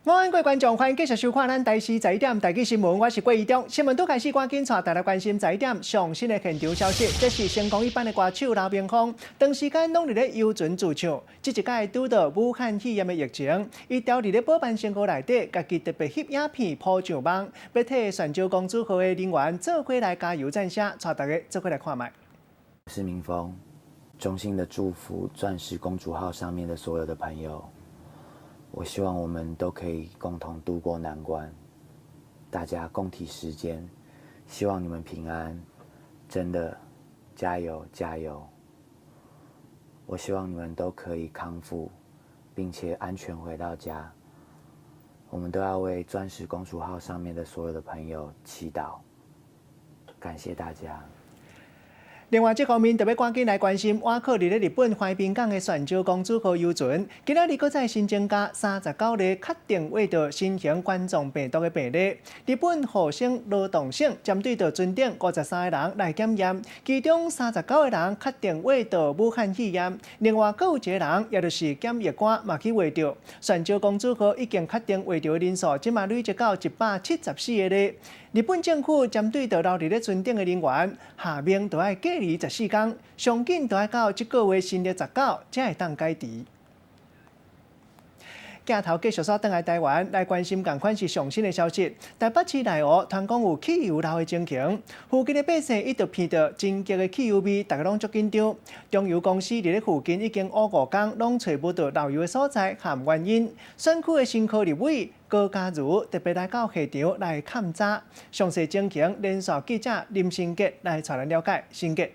我安各位观众，欢迎继续收看咱台视11点台记新闻，我是郭义忠。新闻都开始，赶紧带大家关心11点上新的现场消息。这是成功一班的歌手刘明峰，长时间拢伫咧游船驻唱，这一届拄到武汉肺炎的疫情，伊调伫咧补办成果内底，家己特别翕影片铺上网，要替泉州公主号的人员做伙来加油赞声，带大家做伙来看卖。是明峰，衷心的祝福钻石公主号上面的所有的朋友。我希望我们都可以共同度过难关，大家共体时艰，希望你们平安，真的加油加油！我希望你们都可以康复，并且安全回到家。我们都要为钻石公主号上面的所有的朋友祈祷，感谢大家。另外，这方面特别赶紧来关心，瓦靠伫咧日本怀滨港的泉州公主号游船，今仔日搁再新增加39例确定为着新型冠状病毒的病例。日本护省劳动省针对着船顶53个人来检验，其中39个人确定为着武汉肺炎，另外搁有一个人也就是检疫官嘛去画着。泉州公主号已经确定画着的人数，即嘛累积到174个例。日本政府针对着留伫咧船顶的人员，下面都要隔离14天，上紧都要到这个月新历19才会当解除。镜头继续锁转来台湾，来关心共款是上新的消息。台北市内湖传讲有汽油漏的情形，附近的百姓一直闻到真激的汽油味，大家拢足紧张。中油公司伫咧附近已经5天，拢找不到漏油的所在和原因。选区的新科立委高嘉瑜特别来到现场来勘查，详细情形，连线记者林新杰来带咱了解。新杰。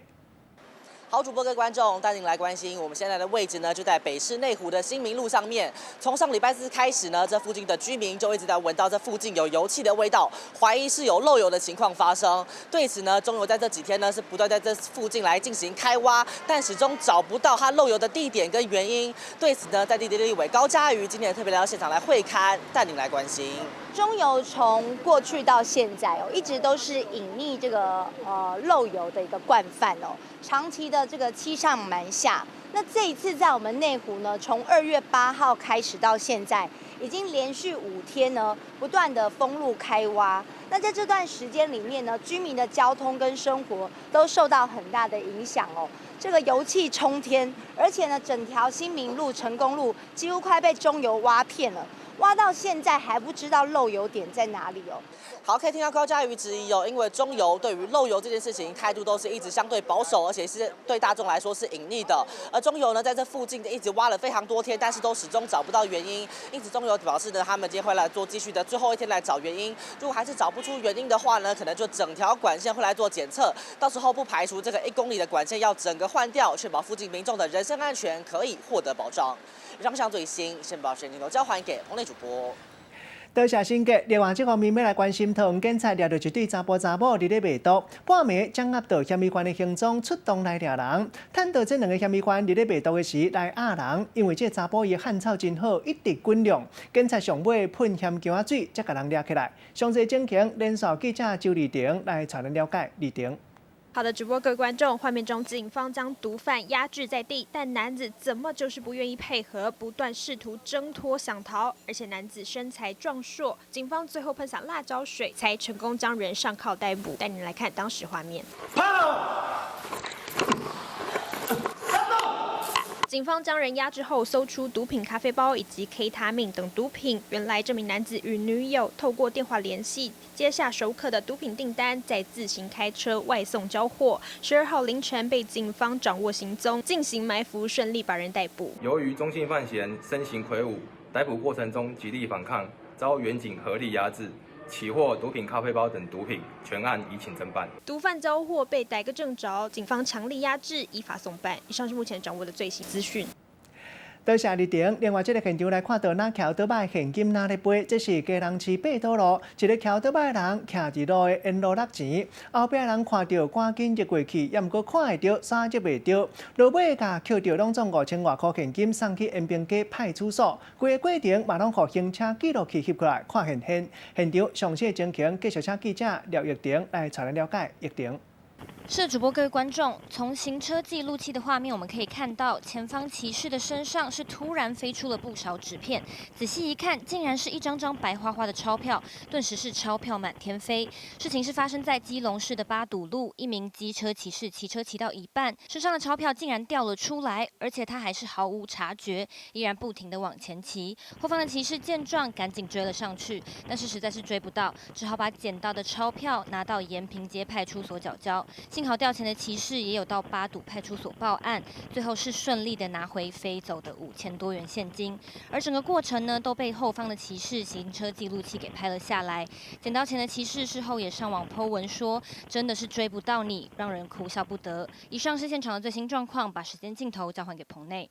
好，主播各位观众，带您来关心我们现在的位置呢，就在北市内湖的新民路上面。从上礼拜四开始呢，这附近的居民就一直在闻到这附近有油气的味道，怀疑是有漏油的情况发生。对此呢，中油在这几天呢是不断在这附近来进行开挖，但始终找不到它漏油的地点跟原因。对此呢，在地的立委高嘉瑜今天特别来到现场来会勘，带您来关心。中油从过去到现在一直都是隐匿这个漏油的一个惯犯长期的这个欺上瞒下。那这一次在我们内湖呢，从2月8号开始到现在，已经连续5天呢，不断的封路开挖。那在这段时间里面呢，居民的交通跟生活都受到很大的影响这个油气冲天，而且呢，整条新民路、成功路几乎快被中油挖遍了。挖到现在还不知道漏油点在哪里好，可以听到高嘉瑜质疑因为中油对于漏油这件事情态度都是一直相对保守，而且是对大众来说是隐匿的。而中油呢，在这附近一直挖了非常多天，但是都始终找不到原因。因此，中油表示呢，他们今天会来做继续的最后一天来找原因。如果还是找不出原因的话呢，可能就整条管线会来做检测，到时候不排除这个1公里的管线要整个换掉，确保附近民众的人身安全可以获得保障。以上最新先把镜头交还给棚内主播。多谢新杰。另外，这方面要来关心，桃园警察抓到一对查甫查某伫咧卖毒，半暝掌握到嫌疑犯的行踪，出动来抓人。探到这2个嫌疑犯伫咧卖毒的时来压人，因为这查甫伊汗臭真好，一直滚量。警察上尾喷咸姜仔水，才甲人抓起来。详细情形，连线记者周丽婷来带咱了解。丽婷。好的，直播各位观众，画面中警方将毒贩压制在地，但男子怎么就是不愿意配合，不断试图挣脱想逃，而且男子身材壮硕，警方最后喷洒辣椒水，才成功将人上铐逮捕。带您来看当时画面。警方将人押之后，搜出毒品咖啡包以及 K 他命等毒品。原来这名男子与女友透过电话联系，接下熟客的毒品订单，再自行开车外送交货。12号凌晨被警方掌握行踪，进行埋伏，顺利把人逮捕。由于中性犯嫌身形魁梧，逮捕过程中极力反抗，遭远警合力压制。起获毒品咖啡包等毒品，全案移请侦办。毒贩交货被逮个正着，警方强力压制，依法送办。以上是目前掌握的最新资讯。多谢丽婷。另外，这个现场来看到那桥倒摆现金拿咧飞，这是基隆市八堵路一个桥倒摆的人徛伫路的沿路拿钱，后壁人看到赶紧入过去，也毋过看会到，啥接袂到，落尾甲扣到拢总5000外块现金送去延平街派出所，规个过程嘛拢互行车记录器翕过来看现场详细情形，继续请记者廖玉婷来带咱了解。玉婷。是主播各位观众，从行车记录器的画面我们可以看到，前方骑士的身上是突然飞出了不少纸片，仔细一看，竟然是一张张白花花的钞票，顿时是钞票满天飞。事情是发生在基隆市的八堵路，一名机车骑士骑车骑到一半，身上的钞票竟然掉了出来，而且他还是毫无察觉，依然不停地往前骑。后方的骑士见状，赶紧追了上去，但是实在是追不到，只好把捡到的钞票拿到延平街派出所缴交。幸好掉钱的骑士也有到八堵派出所报案，最后是顺利的拿回飞走的5000多元现金。而整个过程呢，都被后方的骑士行车记录器给拍了下来。捡到钱的骑士事后也上网 po 文说，真的是追不到你，让人哭笑不得。以上是现场的最新状况，把时间镜头交还给棚内。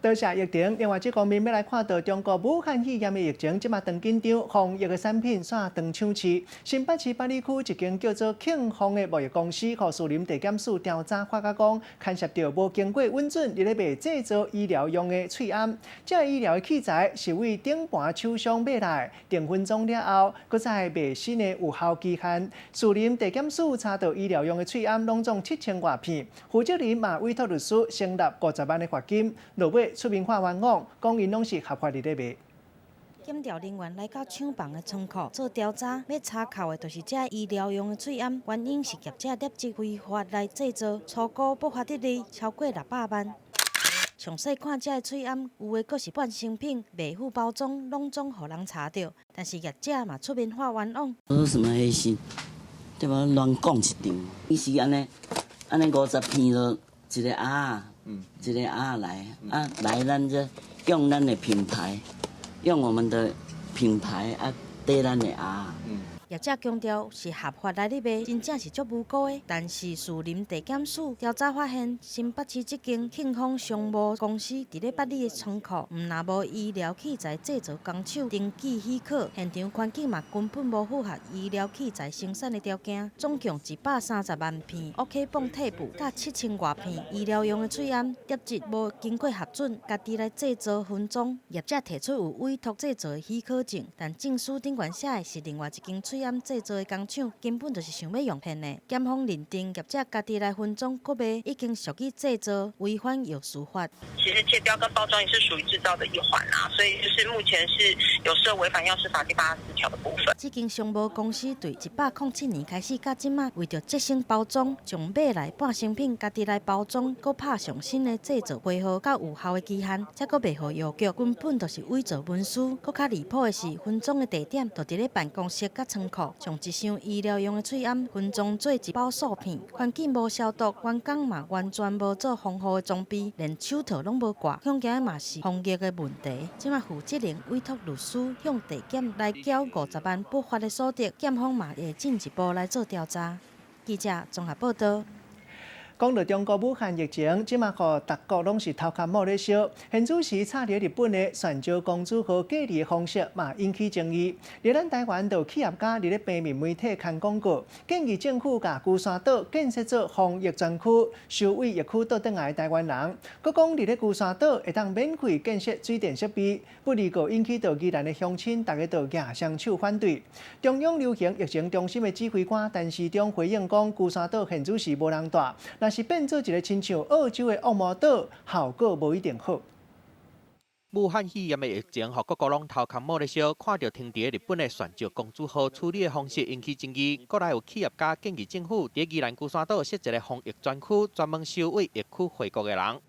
多谢疫情，另外这方面要来看到中国武汉肺炎的疫情，即马当紧张，防疫的产品煞当抢市。新北市八里区一间叫做庆丰的贸易公司，和树林地检署调查发觉讲，牵涉到无经过允准，伫咧卖制造医疗用的喙罨。这医疗的器材是为顶盘厂商买来，订分装了后，搁再卖新的有效期限。树林地检署查到医疗用的喙罨拢总7000多片，负责人嘛委托律师成立50万的罚金，落尾出面法冤枉，讲因拢是合法伫咧卖。检调人员来到厂房的仓库做调查，要查扣的就是这医疗用的喙罨，原因是业者劣迹非法来制造，初估不法得利超过600万。详细看这喙罨，有的阁是半成品，未附包装，拢总互人查到。但是业者嘛出面发冤枉。有什么黑心？对吧？乱讲一场，伊是安尼50片咯，一个鸭，一个鸭来，来咱这用咱的品牌，用我们的品牌缀咱的鸭。业者强调是合法来咧卖，真正是足无辜的。但是树林地检署调查发现，新北市这间庆丰商务公司伫咧八里的仓库，毋但无医疗器材制造工厂登记许可，现场环境嘛根本无符合医疗器材生产的条件。总共130万片 OK 泵贴布，甲7000多片医疗用的喙罨，劣质无经过核准，家己来制造分装。业者提出有委托制造的许可证，但证书顶悬写的是另外一间喙罨制造的工厂，根本就是想要用骗的。检方认定业者家己来分装搁卖，已经属于制造，违反有属法。其实界标跟包装也是属于制造的一环啦，所以就是目前是有涉违反药事法第84条的部分。这间商务公司对107年开始到即马，为着节省包装，从买来半成品家己来包装，搁拍上新的制造批号到有效的期限，才搁卖互药局，根本就是伪造文书。搁较离谱的是，分装的地点就伫咧办公室甲仓库。将一箱医疗用的喙罨分装做一包素片，环境无消毒，员工嘛完全无做防护的装备，连手套拢无挂，恐惊嘛是防疫的问题。即马负责人委托律师向地检来缴50万不法的所得，检方嘛会进一步来做调查。记者综合报道。讲到中国武汉疫情，即马互各国拢是头壳摸咧烧。现主时插入日本的泉州公主号隔离的方式嘛引起争议。而咱台湾就企业家伫咧平面媒体刊广告，建议政府甲龟山岛建设做防疫专区，收为疫区倒转来的台湾人。佮讲伫咧龟山岛会当免费建设水电设备，不离个引起到宜兰的乡亲大家都举双手反对。中央流行疫情中心的指挥官陈时中回应讲，龟山岛现主时无人住。若是变做一个亲像澳洲的恶魔岛，效果无一定好。武汉肺炎的疫情，互各国拢头壳摸咧烧，看到停伫日本的泉州公主号处理的方式引起争议。国内有企业家建议政府伫宜兰龟山岛设一个防疫专区，专门收为疫区回国的人。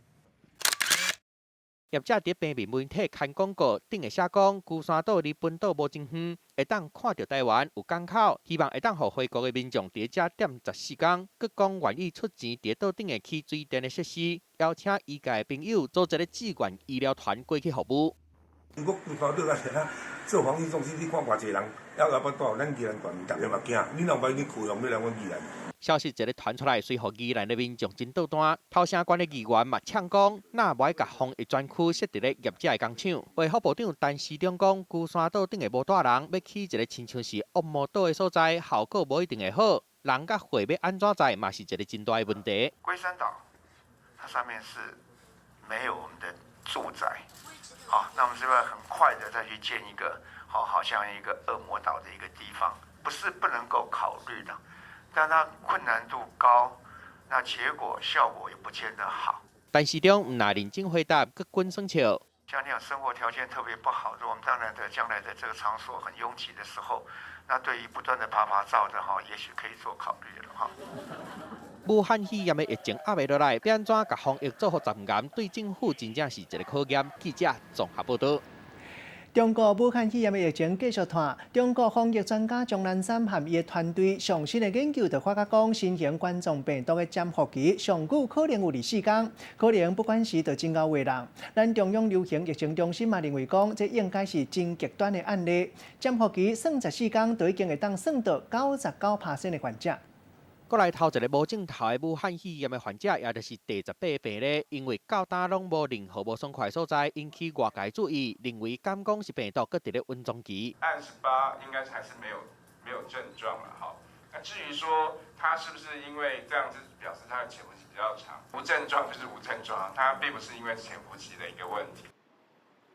业者伫平面媒体刊广告，顶会写讲龟山岛离本岛无真远，会当看到台湾有港口，希望会当互回国的民众伫遮踮14天。佮讲愿意出钱伫岛顶的起水电的设施，邀请医界的朋友组一个志愿医疗团过去服务。如果龟山岛啊，做防疫中心，你看偌济人，要不到咱宜兰县，大家嘛惊。你若万一开用要来阮宜兰。消息一个传出来，随互宜兰的民众真倒单。头城县的议员嘛呛讲，那无爱甲防疫专区设伫咧业者的工厂。卫福部长陈时中讲，龟山岛顶的无大人，要起一个亲像是恶魔岛的所在，效果无一定会好。人甲货要安怎在，嘛是一个真大的问题。龟山岛，它上面是没有我们的住宅，好，那我们是不是很快的再去建一个好像一个恶魔岛的一个地方？不是不能够考虑的。但它困难度高，那结果效果也不见得好。但市长唔拿认真回答，各滚生笑。像那样生活条件特别不好的，我们当然在将来的这个场所很拥挤的时候，那对于不断的爬照的哈，也许可以做考虑了哈。武汉肺炎的疫情压未落来，要安怎甲防疫做好阵严，对政府真正是一个考验。记者综合报道。中国武汉肺炎的疫情继续拖，中国防疫专家钟南山和伊的团队上新的研究就发觉讲，新型冠状病毒的潜伏期上久可能有24天，可能不管是就真够话人。咱中央流行疫情中心嘛认为讲，这应该是真极端的案例，潜伏期算14天，就已经会当算到99%的患者。国内头一个无症头的武汉肺炎的患者，也就是第18病例，因为到打拢无任何无爽快所在，引起外界注意，认为敢讲是病毒搁伫咧温中期。案18应该还是没有症状了哈。那至于说他是不是因为这样子表示他的潜伏期比较长，无症状就是无症状，它并不是因为潜伏期的一个问题。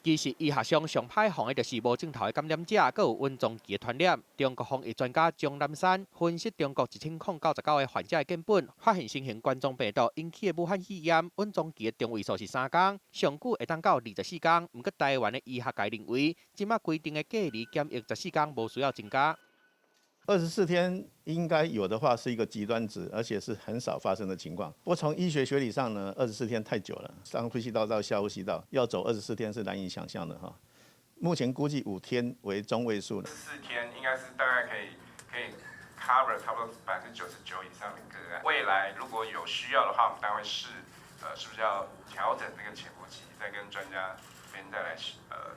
其实，医学上上歹防的就是无症头的感染者，佮有温中期的传染。中国防疫专家钟南山分析中国1099个患者的根本，发现新型冠状病毒引起的武汉肺炎温中期的中位数是3天，上久会当到24天。不过，台湾的医学界认为，即马规定的隔离检疫14天无需要增加。24天应该有的话是一个极端值，而且是很少发生的情况。不过从医学学理上呢，24天太久了，上呼吸道到下呼吸道要走24天是难以想象的哈。目前估计5天为中位数了。4天应该是大概可以 cover 差不多99%以上的个案。未来如果有需要的话，我们当然会是不是要调整这个潜伏期，再跟专家再来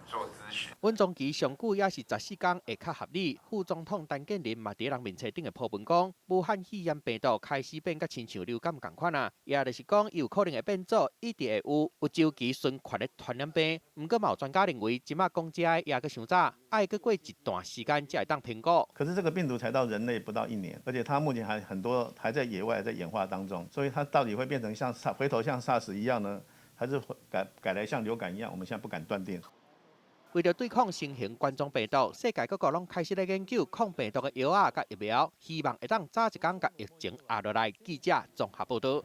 做咨询。温中期上久也是14天会较合理。副总统陈建仁嘛伫人面册顶的铺文讲，武汉肺炎病毒开始变甲亲像流感共款啊，也就是讲伊有可能会变做一直会有周期循环的传染病。不过嘛有专家认为，即马讲这个也阁伤早，爱阁过一段时间才会当评估。可是这个病毒才到人类不到1年，而且它目前还很多还在野外，在演化当中，所以它到底会变成回头像 SARS 一样呢？还是改来像流感一样，我们现在不敢断定。为了对抗新型冠状病毒，世界各国拢开始咧研究抗病毒的药啊、甲疫苗，希望会当早一天甲疫情压落来。记者综合报道。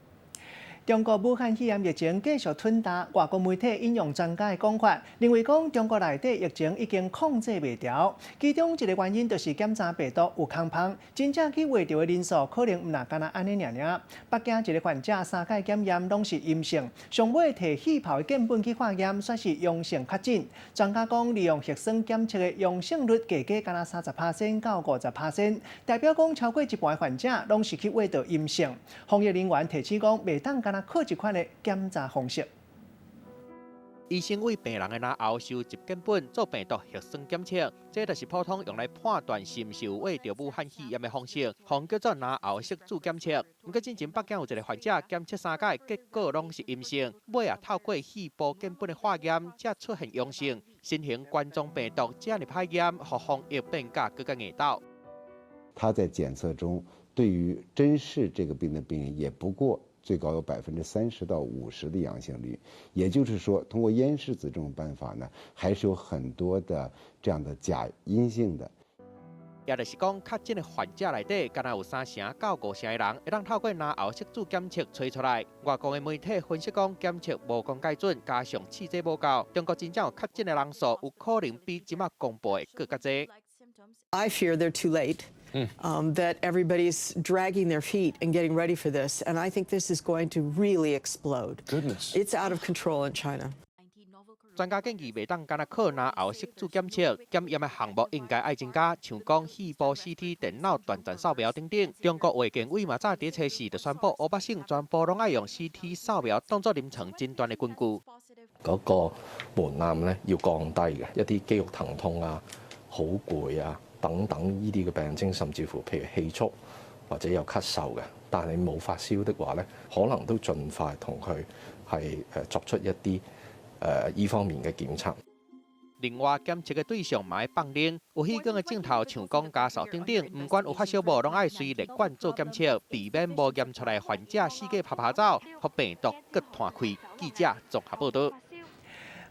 中国武汉肺炎疫情继续吞大，外国媒体引用专家的讲法，认为讲中国内底疫情已经控制袂调，其中一个原因就是检查病毒有空芳，真正去画着的人数可能唔那干那安尼尔。北京一个患者3届检验拢是阴性，上尾摕气泡的样本去化验，算是阳性确诊。专家讲，利用核酸检测的阳性率加加干那30%到50%，代表讲超过一半的患者拢是去画着阴性。防疫人员提醒讲，袂当干那靠一款的检查方式。医生为病人的脑后收集样本做病毒核酸检测，这就是普通用来判断是毋是有患着武汉肺炎的方式，号叫做脑后色素检测。不过，之前北京有一个患者检测3届，结果拢是阴性，尾啊透过细胞样本的化验，才出现阳性。新型冠状病毒这样的排验，和防疫变价更加硬道。他在检测中对于真是这个病的病人也不过最高有30%到50%的阳性率，也就是说，通过咽拭子这种办法呢，还是有很多的这样的假阴性的。也就是讲，确诊的患者内底，敢若有30%到50%的人会当透过脑后色素检测吹出来。外国的媒体分析讲，检测无讲介准，加上试剂无够，中国真正有确诊的人数有可能比即马公布的更加多。I fear they're too late. That everybody's dragging their feet and getting ready for this, and I think this is going to really explode. Goodness, it's out of control in China. 专家建议，袂当干那靠脑后色素检测，检验的项目应该爱增加，像讲细胞 CT、电脑断层扫描等等。中国卫健委嘛早伫测试就宣布，老百姓全部拢爱用 CT 扫描当作临床诊断的根据。嗰個門檻咧要降低嘅，一啲肌肉疼痛啊、好攰啊等等呢啲嘅病徵，甚至乎譬如氣促或者有咳嗽嘅，但係你冇發燒的話咧，可能都盡快同佢係作出一啲依方面嘅檢測。另外，檢測嘅對象嘛愛放冷，有氣光嘅鏡頭，像講家掃等等，唔管有發燒無，攏愛隨列管做檢測，避免無驗出來患者四界拍走，互病毒更傳開。記者綜合報道。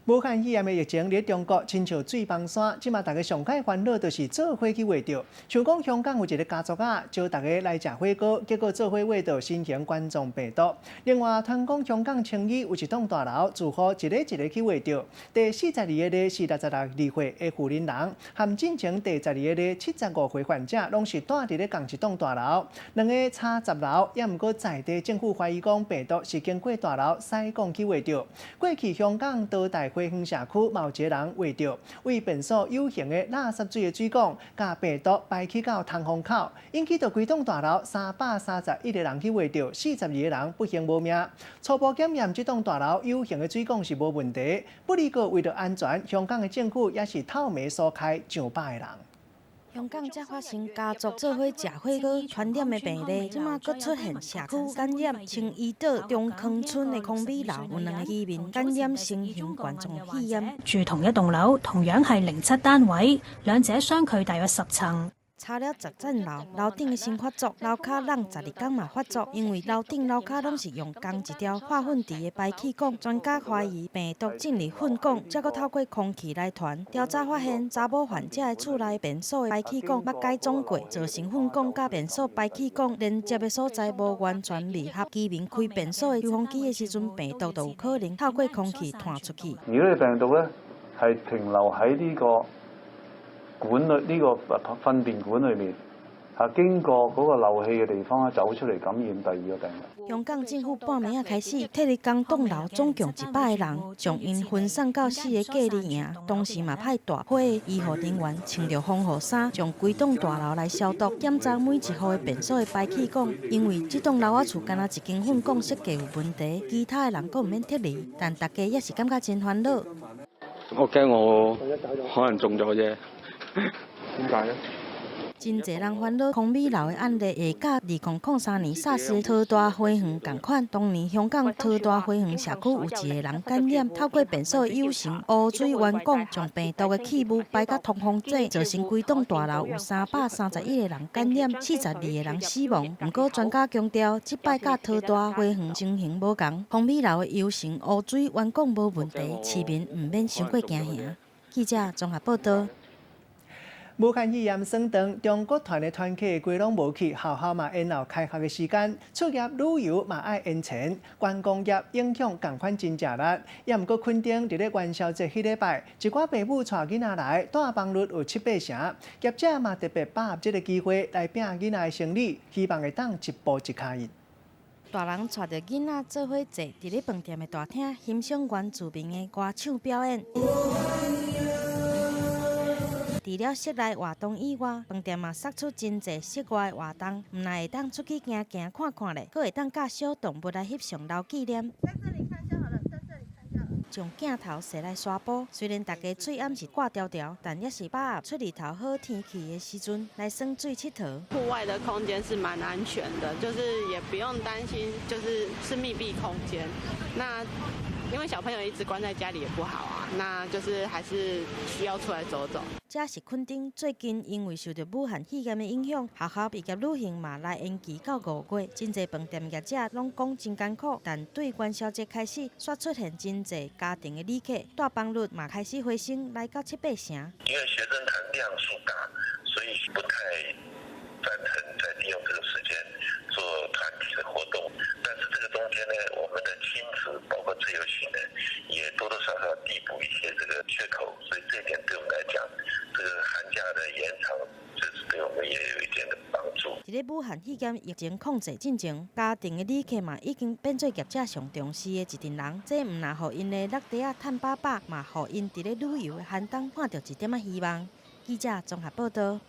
武汉肺炎的疫情伫中国亲像水崩山，即马大家上界烦恼就是做伙去喂着。像讲香港有一个家族啊，招大家来食火锅，结果做伙喂到新型冠状病毒。另外，传讲香港青衣有一栋大楼，住户一个去喂着。第42个咧是62岁的妇人人，和进前第12个咧75岁患者，拢是住伫咧同一栋大楼，两个差10楼，也毋过在地政府怀疑讲病毒是经过大楼塞港去喂着。过去香港多大花园社区某一个人喂着，为便所有形的垃圾水的水管，甲病毒排去到通风口，引起到规栋大楼331个人去喂着，42个人不幸无命。初步检验，这栋大楼有形的水管是无问题，不过为了安全，香港的政府也是透明所开上百个人。香港才发生家族做伙食火锅传染的病例，即马佫出现社区感染青衣岛中坑村的空美楼有2个居民感染新型冠状肺炎。住同一棟樓，同樣係07單位，兩者相距大約10層。查了10層樓，樓頂的先發作，樓骹人12天嘛發作，因為樓頂樓骹攏是用同一條化糞池的排氣管，專家懷疑病毒進入糞管，再佫透過空氣來傳。調查發現，查某患者的厝內便所的排氣管捌改裝過，造成糞管甲便所排氣管連接的所在無完全密合。居民開便所的抽風機的時陣，病毒就有可能透過空氣傳出去。而呢個病毒咧係停留喺呢個管裏呢個糞便管裏面，經過嗰個漏氣嘅地方走出嚟感染第二個病人。香港政府半暝開始，替你講棟樓總共100個人，將因分散到4個隔離營，同時嘛派大批醫護人員穿着防護衫，將規棟大樓來消毒，檢查每一戶的便所的排氣管，因為這棟樓仔厝敢若一間糞管設計有問題，其他的人佫唔免撤離，但大家也是感覺真煩惱。我驚我可能中咗啫。點解咧？真濟人煩惱，空美樓的案例會甲2003年SARS桃大花園同款。當年香港桃大花園社區有一個人感染，透過便所有形污水彎管，將病毒的氣霧排到通風井，造成規棟大樓有331個人感染，42個人死亡。不過專家強調，這擺甲桃大花園情形無同，空美樓的有形污水彎管無問題，市民唔免傷過驚嚇。記者綜合報道。武漢肺炎升長，中國團的團客規攏無去，學校嘛延後開學的時間，出業旅遊嘛愛延前，觀光業影響同款真正力。也毋過墾丁佇咧元宵節迄禮拜，一寡父母帶囡仔來，大房率有7-8成，業者嘛特別把握這個機會來拼囡仔的生理，希望會當一步一腳印。大人帶着囡仔做伙坐佇咧飯店的大廳，欣賞原住民的歌唱表演。除了室內活動以外，飯店嘛釋出真濟室外活動，唔但會當出去行行看看咧，佫會當甲小動物來翕相留紀念。在這裡看就好了，在這裡看就好了。將鏡頭射來刷波，雖然大家嘴暗是掛條條，但也是把握出日頭好天氣的時陣來耍水佚佗。戶外的空間是蠻安全的，就是也不用擔心，是密閉空間。那因為小朋友一直關在家裡也不好啊，那就是還是需要出來走走。這是墾丁最近因為受到武漢肺炎的影響，學校畢業旅行嘛來延期到5月。真濟飯店業者攏講真艱苦，但對元宵節開始，卻出現真濟家庭的旅客，大房率嘛開始回升，來到7-8成。因為學生團量數大，所以不太贊成再利用這個時間做團體的活動。但是這個中間呢，我們的親子包括自由行呢，也多多少少遞補一些這個缺口，所以這一點對我們來講，這個寒假的延長，就是對我們也有一定的幫助。在武漢肺炎疫情控制進前，家庭的旅客嘛已經變做業者上重視的一群人，這唔但互因的落地啊趁飽飽，嘛互因在咧旅遊的寒冬看到一點仔希望。記者綜合報道。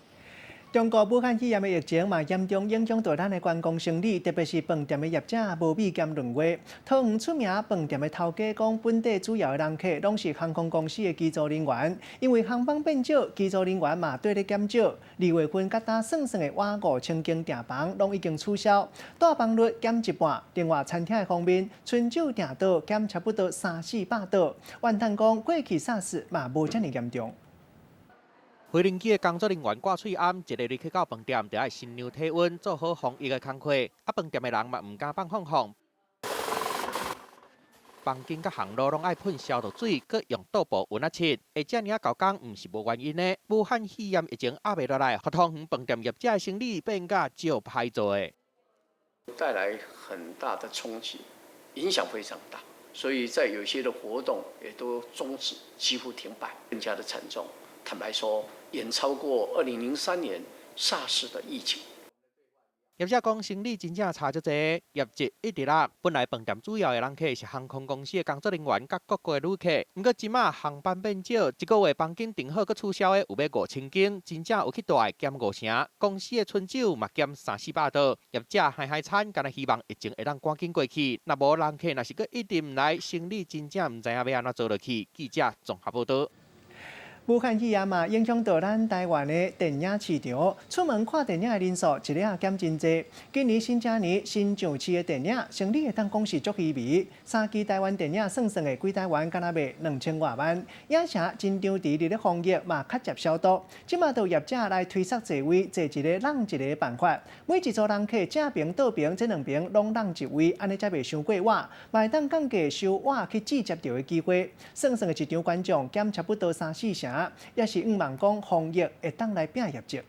中國武漢肺炎的疫情嘛嚴重影響到咱的觀光生理，特別是飯店的業者無米兼論話。桃園出名飯店的頭家講，本地主要的人客攏是航空公司的機組人員，因為航班變少，機組人員嘛對咧減少。2月份甲打算算的瓦5000間訂房攏已經取消，大房率減一半。另外餐廳的方面，春酒訂桌減差不多300-400桌。怨嘆講過去SARS嘛無遮爾嚴重。回輪機的工作人員掛喙暗，一個旅客到飯店就要先量體溫，做好防疫的工作。啊，飯店的人嘛唔敢放放風。房间甲巷路拢爱喷消毒水，佮用倒布温啊漆。会遮尔高工，唔是无原因的。武汉肺炎疫情压袂落来，福汤园饭店业者的生意变甲招牌做的，带来很大的冲击，影响非常大。所以在有些的活动也都终止，几乎停摆，更加的惨重。坦白说，远超过2003年SARS 的疫情。业者讲生意真正差足侪，业绩一直落。本来饭店主要的人客是航空公司的工作人员甲各国的旅客，不过即马航班变少，一个月房间订好佮促销的有要5000间，真正有去大减5成。公司的春酒嘛减300-400道，业者海产，敢若希望疫情会当赶紧过去。若无人客若是佮一直唔来，生意真正唔知影要安怎做落去。记者综合报道。武汉肺炎嘛，影响到咱台湾的电影市场，出门看电影的人数一日啊减真济。今年新正年新上市的电影，生理会当讲是足稀微。3期台湾电影算的归台湾，敢若卖2000多万。影城真场伫咧防疫嘛较接消毒，即马到业者来推测座位，坐一个让一个办法。每一组人客正边倒边这两边拢让一位，安尼才袂伤过晚，嘛会当降低收晚去直接到的机会。算的一场观众减差不多3-4成。也是希望讲防疫会当来拼业绩。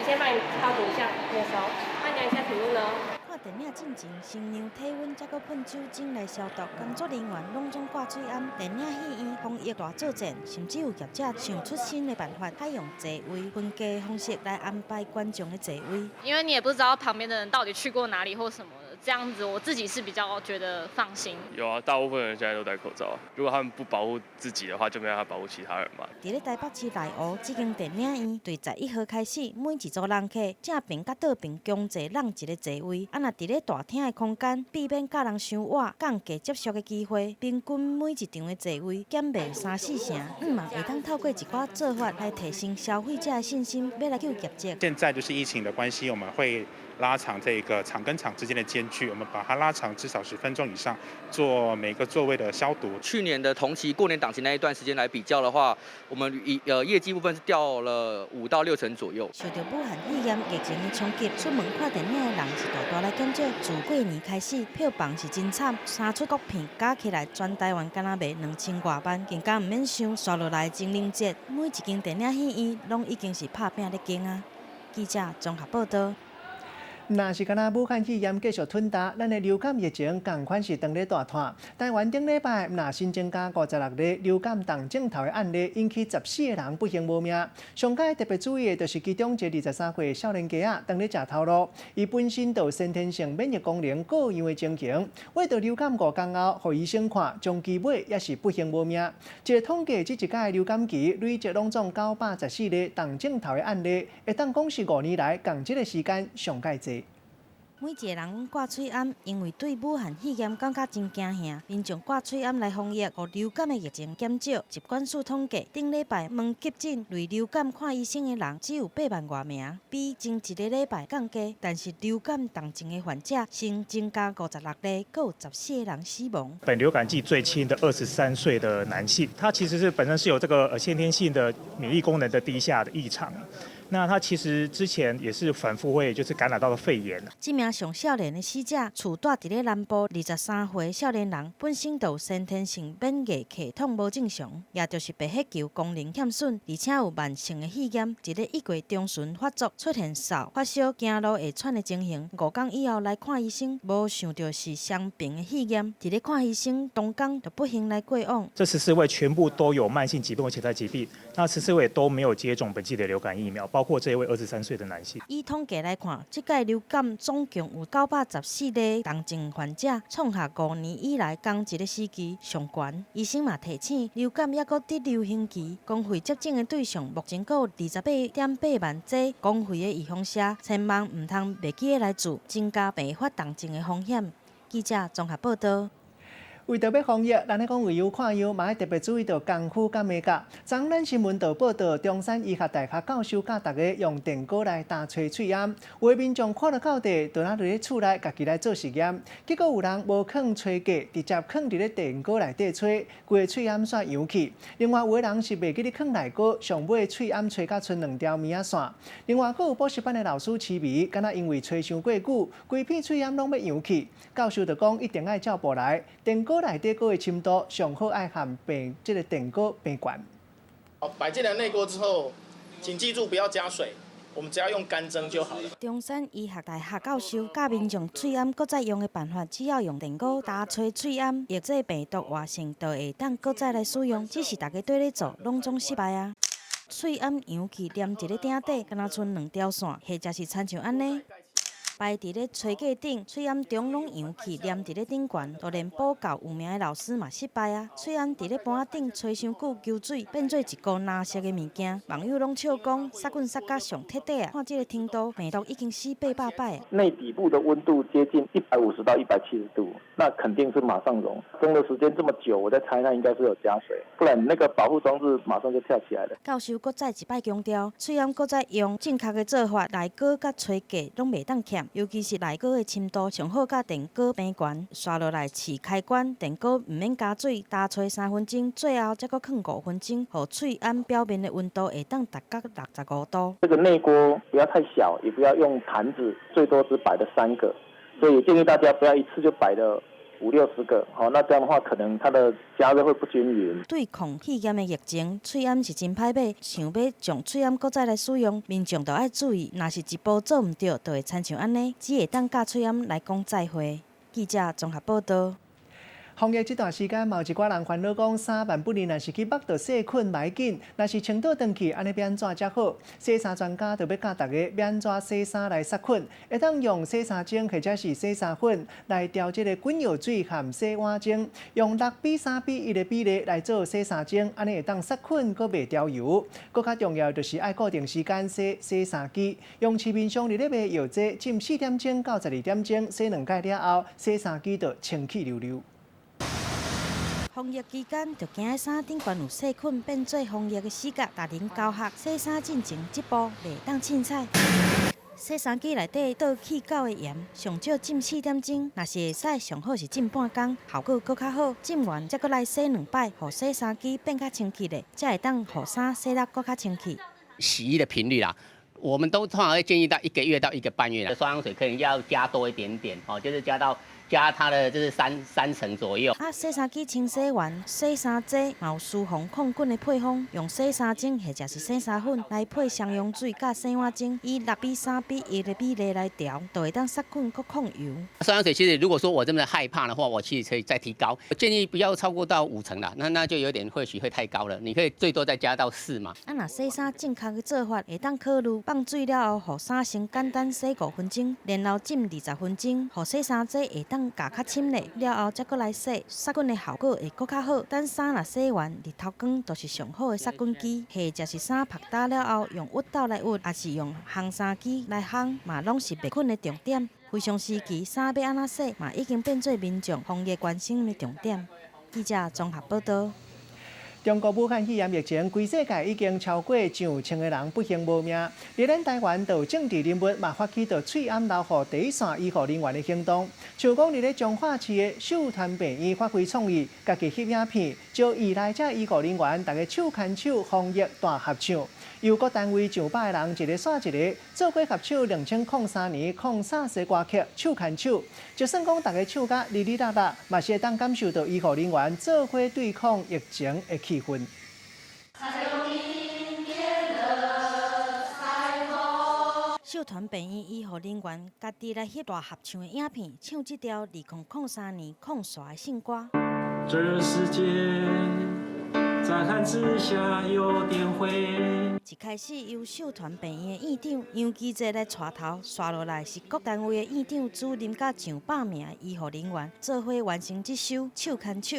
先帮你消毒一下面手，帮你量一下体温哦。看电影进前，先量体温，再搁喷酒精来消毒。工作人员拢总挂嘴暗。电影戏院防疫大作战，甚至有业者想出新的办法，采用座位分家的方式来安排观众的座位。因为你也不知道旁边的人到底去过哪里或什么的。这样子我自己是比较觉得放心。有啊，大部分人现在都戴口罩。如果他们不保护自己的话，就没办法保护其他人嘛。伫咧台北市内湖这间电影院，对11号开始，每一组人客正边甲倒边共坐让一个座位。啊，若伫咧大厅的空间，避免甲人伤晚，降低接触的机会。平均每一场的座位减卖3-4成，嘛会当透过一寡做法来提升消费者的信心，要来救业绩。现在就是疫情的关系，我们会拉长这个场跟场之间的间距，我们把它拉长至少10分钟以上，做每个座位的消毒。去年的同期过年档期那一段时间来比较的话，我们业绩部分是掉了5到6成左右。受到武汉肺炎疫情的冲击，出门看电影的人是大大来减少。自过年开始，票房是真惨，3出国片加起来，全台湾敢若卖2000多万，更加唔免想刷落来情人节，每一间电影戏院拢已经是拍拼咧经啊。记者综合报道。若是敢若武汉肺炎继续吞大，咱的流感疫情同款是当咧大拖。台湾顶礼拜若新增加56例流感动症头的案例，引起14个人不幸无命。上届特别注意的就是其中一个23岁的少年家啊，当咧食头路，伊本身就先天性免疫功能各样的情形，为着流感5天后，互医生看，中期尾也是不幸无命。一个统计，这一届的流感期累积拢总914例动症头的案例，会当讲是5年来共这个时间上界侪。每一个人拢挂嘴暗，因为对武汉肺炎感觉真惊吓。民众挂嘴暗来防疫，互流感的疫情减少。疾管署统计，顶礼拜问急诊类流感看医生的人只有8万多名，比前一个礼拜降低。但是流感重症的患者新增加56例，各有14个人死亡。本流感季最轻的23岁的男性，他其实是本身是有这个先天性的免疫功能的低下的异常。那他其实之前也是反复会就是感染到了肺炎。这名上少年的死者，厝住伫咧南部，23岁少年人，本身就先天性免疫系统无正常，也就是白血球功能欠损，而且有慢性的肺炎，伫咧1月中旬发作，出现嗽、发烧、走路会喘的情形。5天以后来看医生，无想到是双病的肺炎，伫咧看医生当天就不幸来过往。这14位全部都有慢性疾病或潜在疾病，那14位都没有接种本季的流感疫苗。包括这一位23岁的男性。以统计来看，这届流感总共有914例重症患者，创下5年以来同一个时期上悬。医生嘛提醒，流感也搁伫流行期，公费接种的对象目前搁有28.8万剂，公费的预防车千万唔通袂记得来做，增加并发重症的风险。记者综合报道。为着要防疫，咱咧讲为有看样，嘛要特别注意到功夫甲美甲。昨咱新闻就报道，中山医学大学教授教大家用电锅来打吹喙烟，有的民众看到到地，就拿伫咧厝内家己来做实验，结果有人无放吹架，直接放伫咧电锅内底吹，规个喙烟煞扬起。另外有的人是袂记咧放内锅，上尾喙烟吹甲剩2条棉仔线。另外，佫有补习班的老师痴迷，敢若因为吹伤过久，规片喙烟拢要扬起。教授就讲一定爱照步来，电锅糕内底糕的深度上好爱含这个电糕冰管。摆进来内锅之后，请记住不要加水。 我们只要用干蒸就好了。中山医学大学教授教民众喙暗搁再用的办法，只要用电锅打吹喙暗，抑制病毒活性，就会当搁再来使用。只是大家对咧做，拢总失败啊！喙暗扬起粘伫咧顶底，敢若剩2条线，或者是亲像安尼。 摆伫咧吹架顶，喙暗中拢扬起粘伫咧顶悬，就连补教有名的老师嘛失败啊！喙暗伫咧盘顶吹伤久，求水变做一股蓝色的物件，网友拢笑讲杀菌杀甲上彻底啊！看这个程度，病毒已经死800摆。内底部的温度接近150到170度，那肯定是马上溶。蒸的时间这么久，我在猜那应该是有加水，不然那个保护装置马上就跳起来了。教授搁再一摆强调，喙暗搁再用正确的做法，内锅甲吹架拢袂当欠。 尤其是内锅的深度上好，甲电锅平悬，刷落来试开关，电锅唔免加水，打吹3分钟，最后再搁放5分钟，互喙暗表面的温度会当达到65度。这个内锅不要太小，也不要用盘子，最多只摆的3个，所以建议大家不要一次就摆的50、60个，好，那这样的话可能它的加热会不均匀。对抗肺炎的疫情，喙暗是真歹买，想要将喙暗搁再来使用，民众就要注意，若是一步做唔对，就会亲像安尼，只会当甲喙暗来讲再会。记者综合报道。 防疫这段时间，有一寡人烦恼讲3万不离，若是去摸到细菌歹紧，若是穿倒转去，安尼要安怎才好？洗衫专家就要教大家要安怎洗衫来杀菌，会当用洗衫精或者是洗衫粉来调这个滚药水和洗碗精，用6:3:1的比例来做洗衫精，安尼会当杀菌，搁袂掉油。搁较重要就是爱固定时间洗衫机，用市面上咧卖药剂浸4点钟到12点钟，洗2摆了后，洗衫机就清气溜溜。 防疫期间，就惊衫顶悬有细菌，变做防疫的死角。达人教学洗衫进前一步袂当凊彩。洗衫机内底倒去垢的盐，上少浸4点钟，若是会使，上好是浸半工，效果搁较好。浸完再搁来洗2摆，互洗衫机变较清气咧，才会当互衫洗得搁较清气。洗衣的频率啦。 我们都通常会建议到1个月到1个半月的双氧水，可能要加多一点点哦，就是加它的就是三成左右。洗衫机清洗完，洗衫剂嘛有舒防抗菌的配方，用洗衫精或者是洗衫粉来配香油水甲洗碗精，以6:3:1的比例来调，就会当杀菌佮抗油。双氧水其实如果说我真的害怕的话，我其实可以再提高，我建议不要超过到5成啦，那就有点或许会太高了，你可以最多再加到4嘛。若洗衫正确的做法，会当考虑放水了后，互衫先简单洗5分钟，然后浸20分钟，互洗衫剂会当加较深咧，了后再搁来洗，杀菌的效果会搁较好。等衫若洗完，日头光就是上好的杀菌机，或者是衫晒干了后，用熨斗来熨，也是用烘衫机来烘，嘛拢是灭菌的重点。非常时期，衫要安怎洗，嘛已经变做民众防疫关心的重点。记者综合报道。 中国武汉肺炎疫情，全世界已经超过上千个人不幸无命。在咱台湾，就有政治人物嘛发起着喙暗留护第一线医护人员的行动。像讲，伫咧彰化市的秀团病院发挥创意，家己翕影片，招医来遮医护人员，大家手牵手防疫大合唱。由各单位上百个人一个刷一个，做伙合唱2003年抗SARS的歌曲《手牵手》。就算讲大家唱甲哩哩啦啦，嘛是会当感受到医护人员做伙对抗疫情的气氛。 秀团病院医护人员家己来翕大合唱的影片，唱这条2003年抗煞的新歌。这世界乍看之下有点灰。一开始由秀团病院的院长杨基哲来带头，刷落来是各单位的院长、主任甲上百名的医护人员做伙完成这首《手牵手》。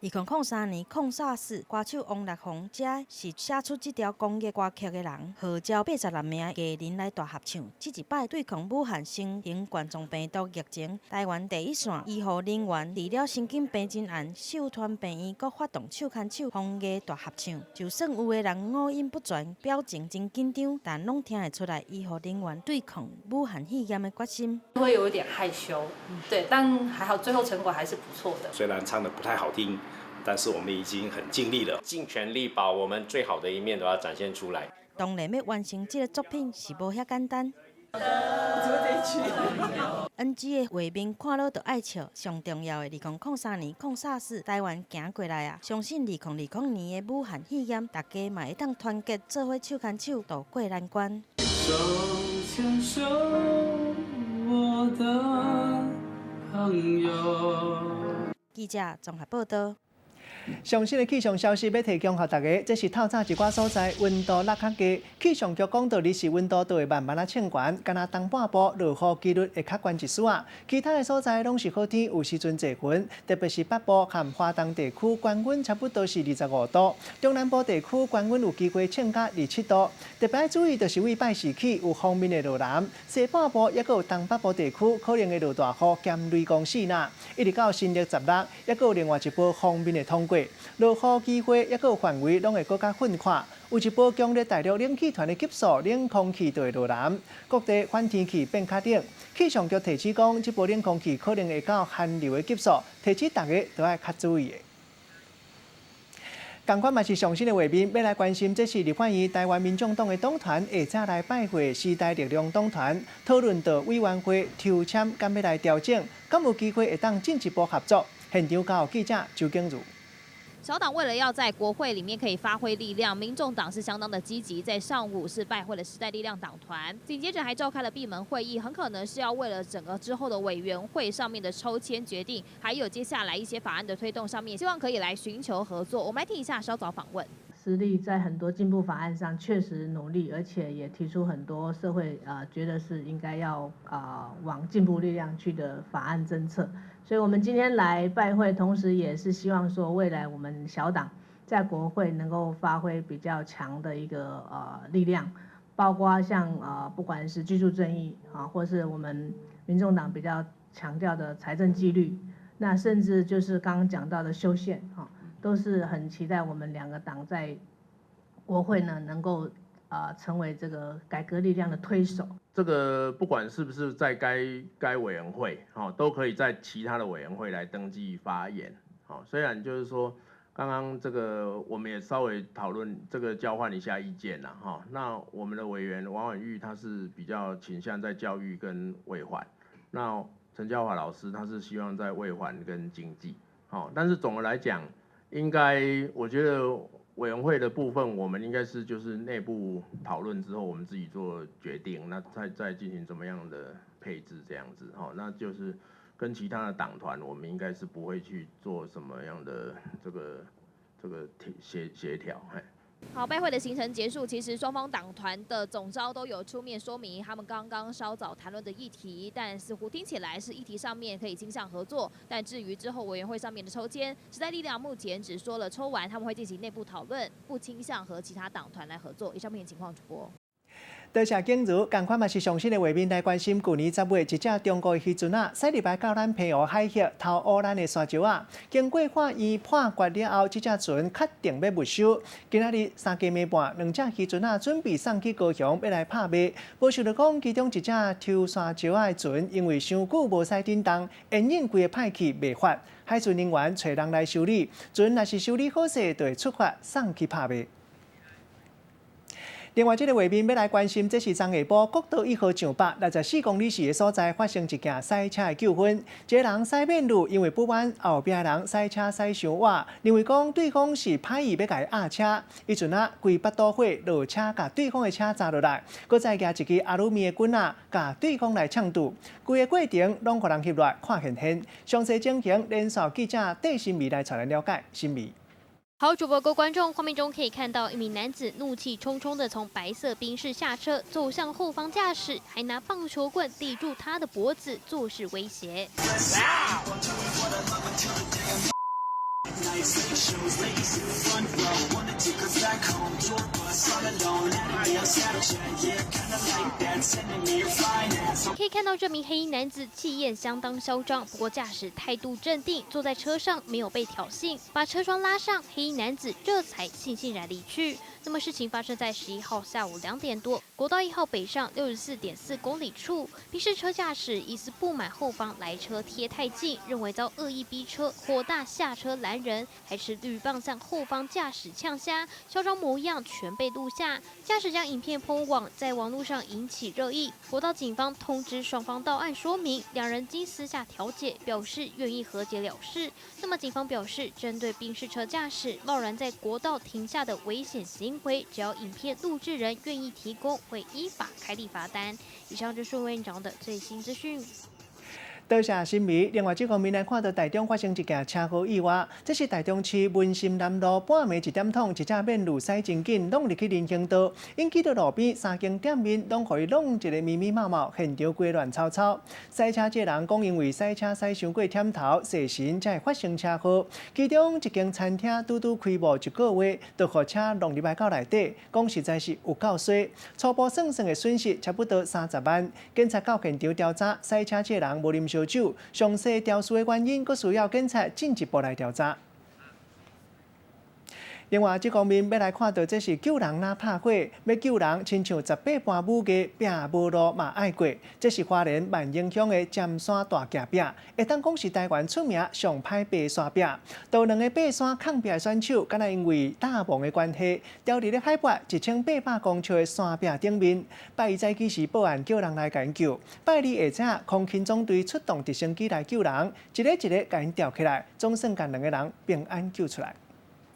2003年抗SARS歌手王力宏，这是写出这条公益歌曲的人，号召86名艺人来大合唱。这一摆对抗武汉新型冠状病毒疫情，台湾第一线医护人员除了神经病真案，秀团病院阁发动手牵手防疫大合唱。就算有的人五音不全，表情真紧张，但拢听得出来医护人员对抗武汉肺炎的决心。会有一点害羞，对，但还好，最后成果还是不错的。虽然唱得不太好听。但是我们已经很尽力了，尽全力把我们最好的一面都要展现出来。当然，要完成这个作品是无遐简单。NG 的画面看了就爱笑，上重要的2003年抗SARS台湾行过来啊！相信2020年的武汉肺炎，大家嘛会当团结做伙手牵手渡过难关。手牵手，我的朋友。记者综合报道。上新的气象消息要提供给大家，这是透早一寡所在温度落较低。气象局讲到，日时温度都会慢慢啊升悬，敢若东半部落雨几率会较悬一丝仔。其他的所在拢是好天，有时阵侪云，特别是北部和华东地区，高温差不多是25度；中南部地区高温有机会升到27度。特别要注意，就是为拜时起有方面的落南，西半部也有东北部地区可能会落大雨兼雷公四呐，一直到新历16，也有另外一波方面的通过。落雨机会也有范围，拢会更加分化。有一波强烈大陆冷气团的急速冷空气就会落南，各地反天气变较冷。气象局提醒讲，这波冷空气可能会到寒流的急速，提醒大家都要较注意的。同款嘛是上新的画面，要来关心，这是立法院台湾民众党的党团下早来拜会时代力量党团，讨论到委员会抽签敢要来调整，敢有机会会当进一步合作。现场交记者周景如。小党为了要在国会里面可以发挥力量，民众党是相当的积极，在上午是拜会了时代力量党团，紧接着还召开了闭门会议，很可能是要为了整个之后的委员会上面的抽签决定，还有接下来一些法案的推动上面，希望可以来寻求合作。我们来听一下稍早访问。实力在很多进步法案上确实努力，而且也提出很多社会觉得是应该要往进步力量去的法案政策。所以我们今天来拜会，同时也是希望说，未来我们小党在国会能够发挥比较强的一个力量，包括像不管是居住正义或是我们民众党比较强调的财政纪律，那甚至就是刚刚讲到的修宪都是很期待我们两个党在国会呢能够成为这个改革力量的推手。这个不管是不是在该委员会，都可以在其他的委员会来登记发言。虽然就是说，刚刚这个我们也稍微讨论这个交换一下意见啦，那我们的委员王婉玉他是比较倾向在教育跟卫环，那陈嘉华老师他是希望在卫环跟经济。但是总的来讲，应该我觉得委员会的部分，我们应该是就是内部讨论之后，我们自己做决定，那再进行怎么样的配置这样子，那就是跟其他的党团，我们应该是不会去做什么样的这个协调。好，拜会的行程结束，其实双方党团的总召都有出面说明他们刚刚稍早谈论的议题，但似乎听起来是议题上面可以倾向合作。但至于之后委员会上面的抽签，时代力量目前只说了抽完他们会进行内部讨论，不倾向和其他党团来合作。以上面情况主播。多谢景如，同款嘛是上新的画面来关心。去年10月，一只中国的渔船驶入来到咱澎湖海峡，偷污咱的沙石仔。经过法院判决了后，这只船确定要没收。今仔日3更暝半，2只渔船准备送去高雄，要来拍卖。无想到讲，其中一只抽沙石仔的船，因为伤久无使振动，烟引规个派气未发。海巡人员找人来修理，船若是修理好势，就会出发送去拍卖。另外，这个画面要来关心，这是昨下晡国道1号上864公里时的所在发生一件驶车的纠纷。一个人驶免路，因为不满后壁的人驶车驶伤晚，认为讲对方是歹意要甲伊压车，伊阵规巴肚火落车，甲对方的车砸落来，搁再举一支阿鲁米的棍甲对方来呛堵，规个过程拢互人翕落看现现。详细情形，连续记者戴新美来带咱了解。新美。好主播各位观众，画面中可以看到一名男子怒气冲冲地从白色宾士下车，走向后方驾驶，还拿棒球棍抵住他的脖子，作势威胁。可以看到这名黑衣男子气焰相当嚣张，不过驾驶态度镇定，坐在车上没有被挑衅，把车窗拉上，黑衣男子这才悻然离去。那么事情发生在11号下午2点多，国道1号北上64.4公里处，宾士车驾驶疑似不满后方来车贴太近，认为遭恶意逼车，火大下车拦人，还持铝棒向后方驾驶呛虾，嚣张模样全被录下。驾驶将影片PO网，在网络上引起热议。国道警方通知双方到案说明，两人经私下调解，表示愿意和解了事。那么警方表示，针对宾士车驾驶贸然在国道停下的危险行为，只要影片录制人愿意提供，会依法开立罚单。以上就是魏院长的最新资讯。多谢新闻。另外，这方面来看到台中发生一件车祸意外，这是台中市文心南路半暝1点通，一架免路驶真紧，拢入去人行道，引起到路边3间店面拢可以弄一个密密麻麻，现场鸡乱吵吵。驶车这人讲，因为驶车驶伤过忝头，细心才会发生车祸。其中一间餐厅拄开幕1个月，就互车弄入来到内底，讲实在是有够衰。初步算的损失差不多30万。警察到现场调查，驶车这人无啉烧酒，详细肇事的原因，佫需要警察进一步来调查。另外，这方面要来看到，这是救人哪怕火，要救人，亲像18般武艺，拼无路嘛爱过。这是花莲万英乡的尖山大夹饼，会当讲是台湾出名上歹爬山饼。多两个爬山抗壁的选手，敢若因为大雾的关系，掉伫咧海拔1800公尺的山壁顶面。拜一早起时报案叫人来解救，拜二下午空勤总队出动直升机来救人，一个一个甲因吊起来，总算将2个人平安救出来。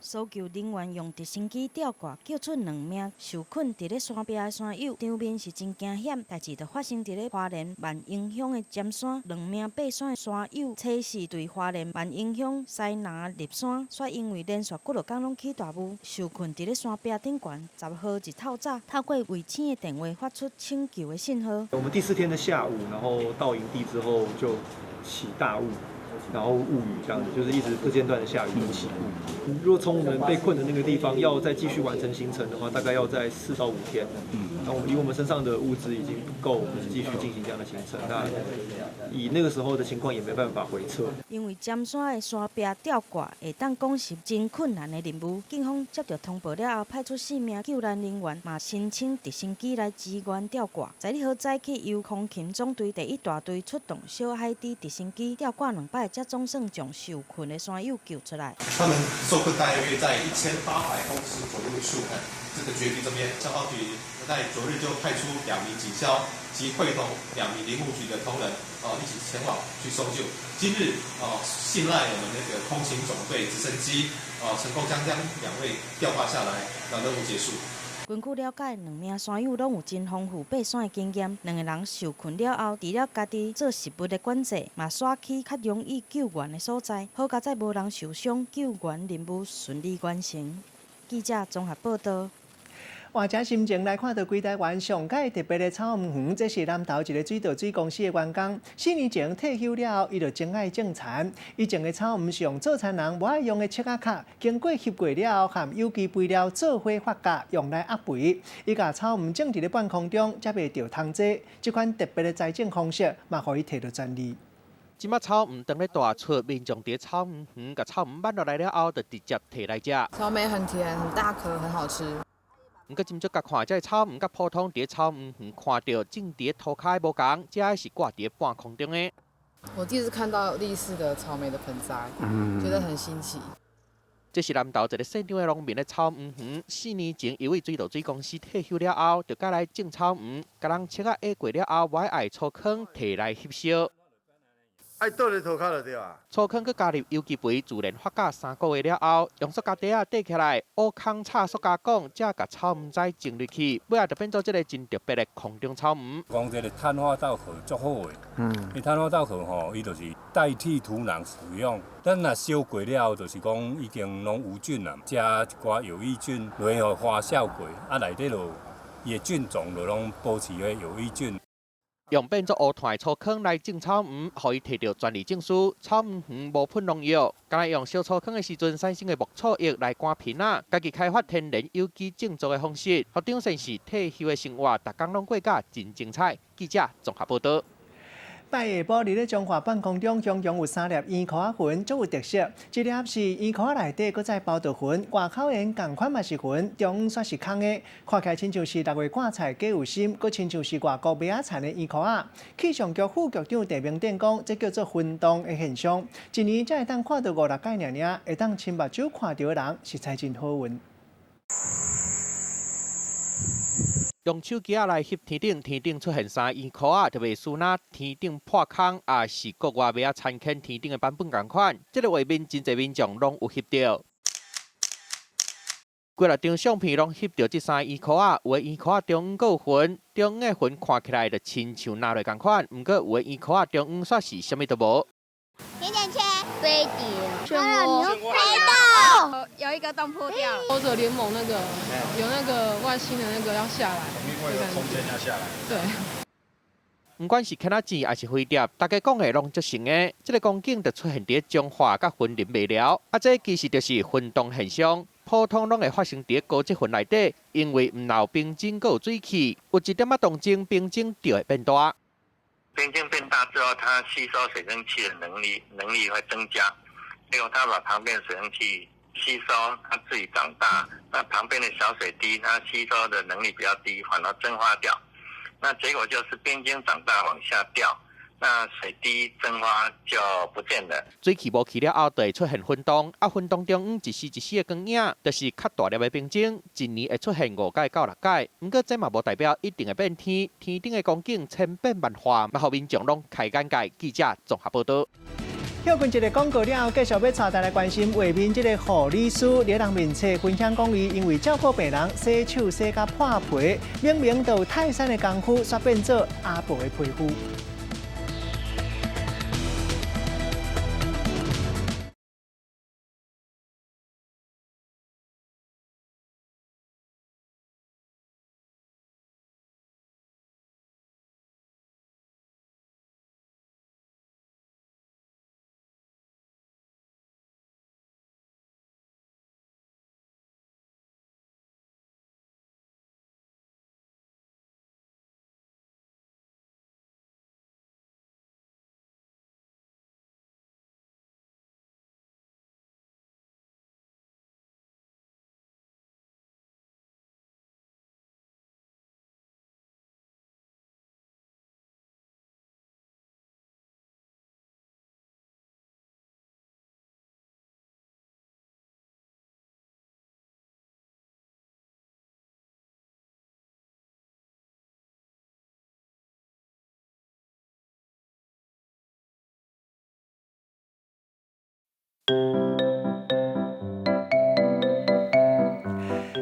搜救人员用直升机吊挂救出2名受困伫咧山壁的山友，场面是真惊险。代志就发生伫咧花莲万英乡的尖山，2名爬山的山友测试对花莲万英乡西南入山，却因为连续几落天拢起大雾，受困伫咧山壁顶悬。10号日透早，透过卫星的电话发出请救的信号。我们第4天的下午，然后到营地之后就起大雾。然后雾雨这样子，就是一直不间断的下雨跟起雾。如果从我们被困的那个地方要再继续完成行程的话，大概要在4到5天。那以我们身上的物资已经不够，我们继续进行这样的行程。那以那个时候的情况也没办法回撤。因为尖山的山壁吊挂会当讲是真困难的任务，警方接到通报了后，派出4名救难人员，嘛申请直升机来支援吊挂。在2号早起，由空勤总队第1大队出动小海底直升机吊挂2摆。才总算将受困的山友救出来。他们受困大约在1800公尺左右处，这个决堤这边，消防局在昨日就派出2名警消及会同2名林务局的同仁，一起前往去搜救。今日信赖我们那个空勤总队直升机，成功将2位吊挂下来，让任务结束。根据了解，2名山友拢有真丰富爬山的经验。2个人受困了后，除了家己做食物的管制，嘛选去较容易救援的所在，好佳在无人受伤，救援任务顺利完成。记者综合报道。换者心情来看到规台湾上届特别的草莓园，这是南投一个水稻水公司的员工。4年前退休了后，伊就真爱种田。以前的草莓是用做田人无爱用的切仔卡，经过翕过了后，含有机肥料做花发酵，用来压肥。伊甲草莓种伫咧半空中，才袂着通济。这款特别的栽种方式，嘛互伊摕到专利。即马草莓当咧大出，民众伫草莓园甲草莓挽落来了后，就直接摕来食。草莓很甜，很大颗，很好吃。毋过真少甲看，这草莓甲普通伫草莓园看到种伫土骹无共，这是挂伫半空中的。我第一次看到立式的草莓的盆栽，觉得很新奇。这是南投一个姓张的农民的草莓园，4年前一位水稻水公司退休了后，就改来种草莓，甲人切仔压过了后，我爱粗糠摕来翕烧。爱倒咧涂骹就对啊。粗糠佮加入有机肥，自然发酵3个月了后，用塑胶袋啊缀起来，乌空插塑胶管，才甲草莓栽种入去，尾仔就变做这个真特别的空中草莓。讲这个碳化稻壳足好的，伊碳化稻壳吼，伊就是代替土壤使用。咱若烧过了，就是讲已经拢无菌啦，加一寡有益菌，落去花效果，啊内底就伊的菌种就拢保持个有益菌。用变作乌炭的草坑来种草园，可以摕到专利证书。草园园无喷农药，敢来用小草坑的时阵产生的木草液来赶片仔，家己开发天然有机种植的方式。学长先是退休的生活，逐工拢过甲真精彩。记者综合报道。拜下晡，伫咧中华半空中，总共有3粒烟壳仔云，足有特色。一粒是烟壳仔内底，搁再包着云，外口沿同款嘛是云，中却是空的，看起来亲像是6月挂菜加有心，搁亲像是外国米仔田的烟壳仔。气象局副局长陈明典讲，这叫做运动的现象，一年才会当看到5、6届尔，会当亲目睭看到的人，实在真好运。用手机来翕天顶出现3烟壳仔，就袂输那天顶破空，也是国外尾仔参考天顶的版本同款。这个画面真侪民众拢有翕到。几6张相片拢翕到这3烟壳仔，有的烟壳仔中央有云，中央的云看起来就亲像拿落同款，毋过有的烟壳仔中央煞是啥物都无。甜甜圈、飞碟、漩涡、黑豆，有一个洞破掉。欧者联盟那个有那个外星的那个要下来，会有空间要下来。对。不管是看仔钱还是飞碟，大家讲的拢足成的。这个光景就出现伫中华甲云林未了，这其实就是运动现象。普通拢会发生伫高积云内底，因为唔留冰晶，佮有水汽，有一点动静，冰晶就会变大。冰晶变大之后，它吸收水蒸气的能力会增加，结果它把旁边的水蒸气吸收，它自己长大。那旁边的小水滴，它吸收的能力比较低，反而蒸发掉。那结果就是冰晶长大往下掉，那水滴蒸发就不见了。水汽无去了后，就会出现混动，混动中央一丝一丝的光影，就是较大粒的冰晶，一年会出现5届到6届。不过这嘛无代表一定会变天，天顶的光景千变万化，嘛，互民众拢开眼界。记者综合报道。休困一个广告了，继续要带大家关心画面这个护理师伫人面册分享讲伊因为照顾病人，洗手洗甲破皮，明明就有泰山的功夫，却变做阿婆的皮肤。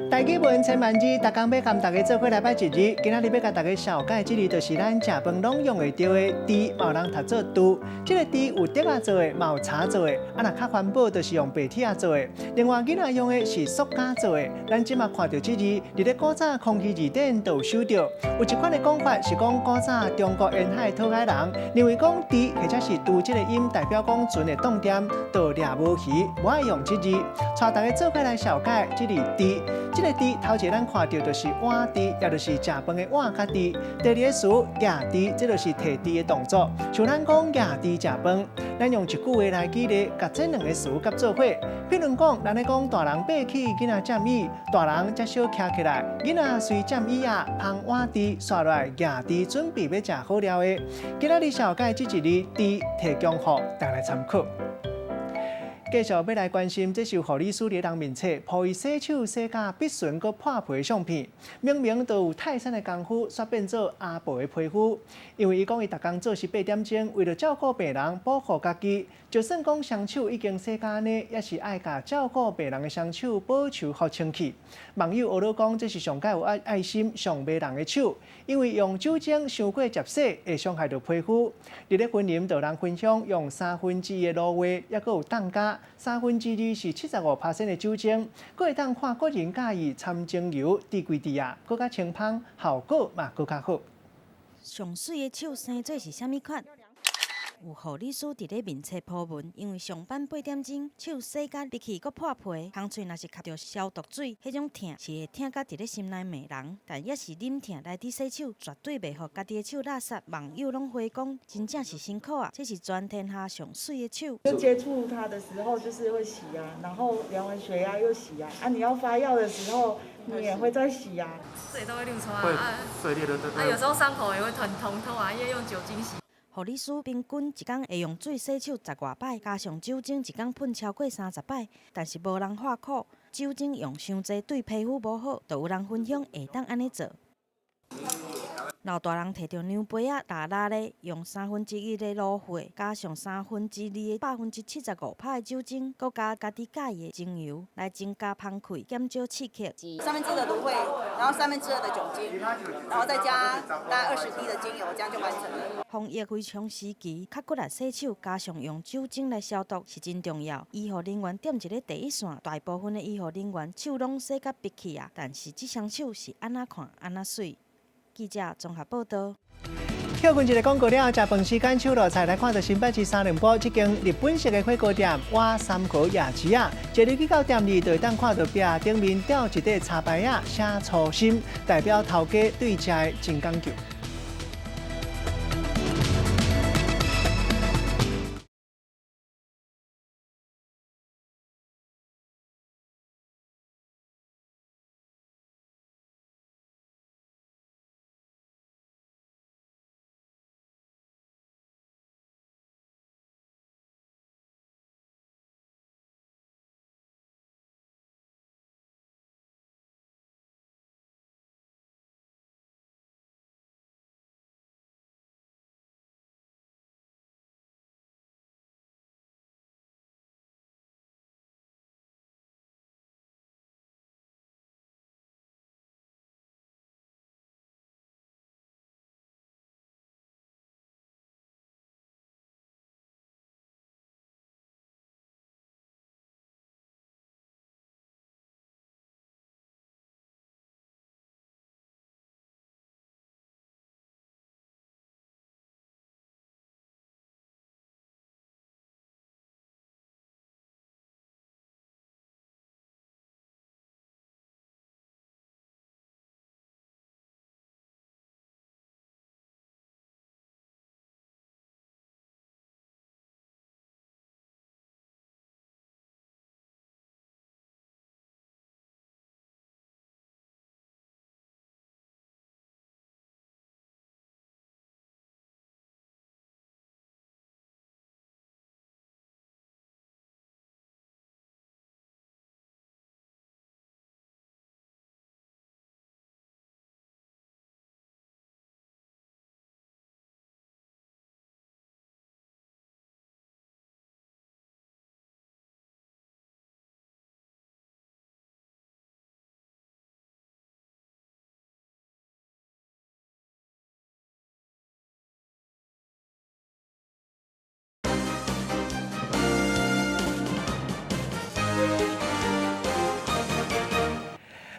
大基本千万字，逐工要含大家做伙来拜一日。今仔日要甲大家小解即个，就是咱食饭拢用会到的猪，嘛有人读做猪。这个猪有竹仔做的，嘛有茶做的。若较环保，就是用白铁做的。另外，囡仔用的是塑胶做的。咱即马看到即字，伫咧古早空气字典都有收到。有一款的讲法是讲古早中国沿海讨海人认为讲猪或者是猪这个音代表讲船的重点，就掠无鱼，无爱用即字。带大家做伙来小解即个猪。这个猪头一咱看到就是碗猪，也就是食饭的碗甲猪。第二个词夹猪，这就是摕猪的动作，像咱讲夹猪食饭。咱用一句话来举例，甲这2个词甲做伙。譬如讲，咱咧讲大人爬起，囡仔占椅，大人才小徛起来，囡仔随占椅啊，捧碗猪刷来夹猪，准备要食好料的。今仔日小解这一日猪提供互大家参考。继续要来关心，这是护理师伫人面册，抱伊洗手洗甲必顺个破皮的相片，明明都有泰山的功夫，却变做阿婆的皮肤。因为伊讲伊逐工做事8点钟，为了照顾病人，保护家己，就算讲双手已经洗甲呢，也是爱甲照顾病人的双手保持好清气。网友学了讲，这是上介有爱心、上迷人的手，因为用酒精伤过接洗会伤害到皮肤。伫咧云林，就有人分享用1/3的芦荟，也佫有冻甲，2/3是75%的酒精，佫会当看个人介意掺精油滴规滴啊，佫较清芳，效果嘛佫较好。上水的手生做是啥物款？有护理师伫咧面册铺文，因为上班8点钟，手洗甲入去，搁破皮，空喙若是吸着消毒水，迄种疼是会疼甲伫咧心内骂人。但也是忍疼来伫洗手，绝对袂互家己的手垃圾。网友拢回讲，真正是辛苦啊！这是全天下上水的手。就接触它的时候，就是会洗啊，然后量完血压又洗啊，你要发药的时候，你也会再洗啊。水都会流出来啊，碎裂的有时候伤口也会很痛啊，因为用酒精洗。护理师平均一工会用水洗手10外摆，加上酒精一工喷超过30摆，但是无人话苦，酒精用伤济对皮肤无好，就有人分享会当安尼做。老大人摕着牛杯仔拉咧，用1/3的芦荟，加上2/3的75%的酒精，搁加家己介意的精油，来增加芳气，减少刺激。2/3的芦荟，然后2/3的酒精，然后再加大概20滴的精油，这样就完成了。防疫非常时期，较骨力洗手，加上用酒精来消毒是真重要。医护人员踮一个第一线，大部分的医护人员手拢洗甲闭起啊，但是这双手是安怎看安怎水。记者综合报道。休困一个广告了，食饭时间手落菜来看到新北市304这间日本式的火锅店瓦三河夜市啊，一入去到店里，就会当看到壁顶面吊一块茶牌啊，写初心，代表头家对食的真讲究。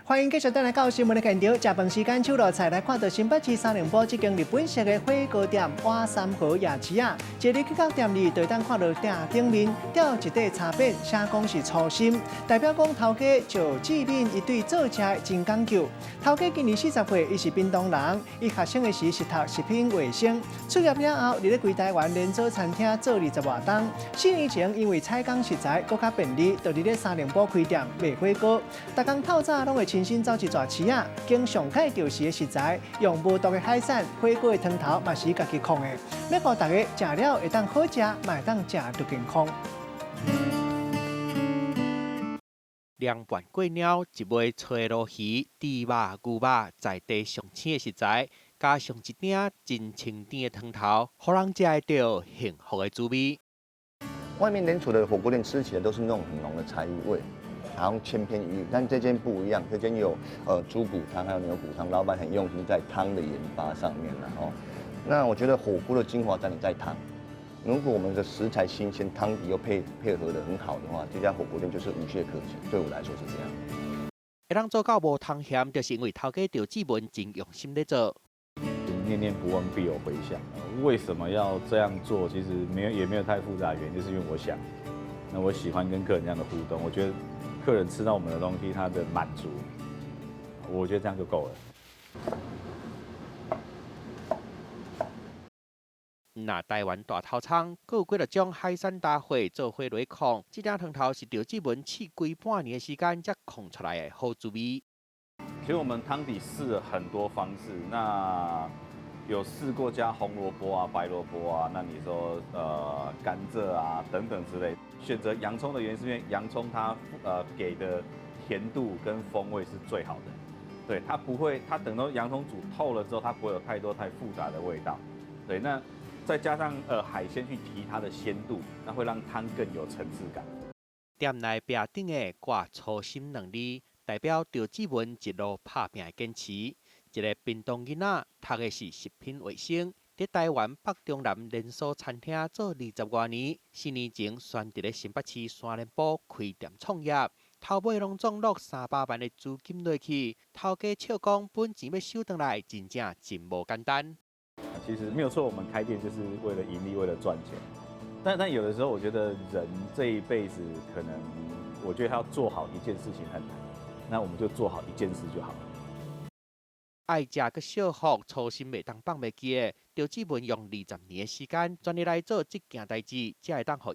欢迎继续登来到新闻的现场，食饭时间手落菜来看到新北市304这间日本式的火锅店瓦三河夜市啊，一入去到店里，就当看到店顶面吊一块茶匾，写讲是初心，代表讲头家就志敏伊对做食真讲究。头家今年40岁，伊是屏东人，伊学生的时是读食品卫生，出业了后，伫咧规台湾连锁餐厅做20多冬。4年前因为采购食材更较便利，就伫咧304开店卖火锅，逐工透早拢会亲身走一逝市啊，经上盖钓时的食材，用无毒的海产、火锅的汤头嘛是家己控的，要互大家食了会当好食，嘛会当食着健康。凉拌过鸟，一尾脆鲈鱼、猪肉、牛肉，在地上青的食材，加上一鼎真清甜的汤头，互人食会到幸福的滋味。外面连锁的火锅店吃起来都是那种很浓的柴鱼味，好像千篇一律，但这间不一样，这间有猪骨汤还有牛骨汤，老板很用心在汤的研发上面了哦。那我觉得火锅的精华在你在汤。如果我们的食材新鲜，汤底又配合的很好的话，这家火锅店就是无懈可击。对我来说是这样。会当做到无汤咸，就是因为头家赵志文真用心在做。念念不忘必有回响。为什么要这样做？其实也没有太复杂的原因，就是因为我想，那我喜欢跟客人这样的互动。我觉得客人吃到我们的东西，他的满足，我觉得这样就够了。那台湾大头仓，还有几多种海产大会做伙来控，这点汤头是刘志文试规半年的时间才控出来的好滋味。其实我们汤底试了很多方式，那有试过加红萝卜啊、白萝卜啊，那你说甘蔗啊等等之类。选择洋葱的原因是因为洋葱它给的甜度跟风味是最好的，对，它不会，它等到洋葱煮透了之后，它不会有太复杂的味道，对，那再加上海鲜去提它的鲜度，那会让汤更有层次感。店内壁顶的挂初心2字，代表刘志文一路打拼的坚持。一个屏东囡仔，读的是食品卫生，在台湾北中南连锁餐厅做20多年，4年前选伫咧新北市三联堡开店创业，头尾拢总落300万的资金落去，头家笑讲本钱要收回来，真正真无简单。其实没有错，我们开店就是为了盈利，为了赚钱。但有的时候，我觉得人这一辈子，可能我觉得他要做好一件事情很难，那我们就做好一件事就好了。爱食佮惜福，初心袂当放袂记的。刘志文用20年的时间，专力来做这件代志，才会当互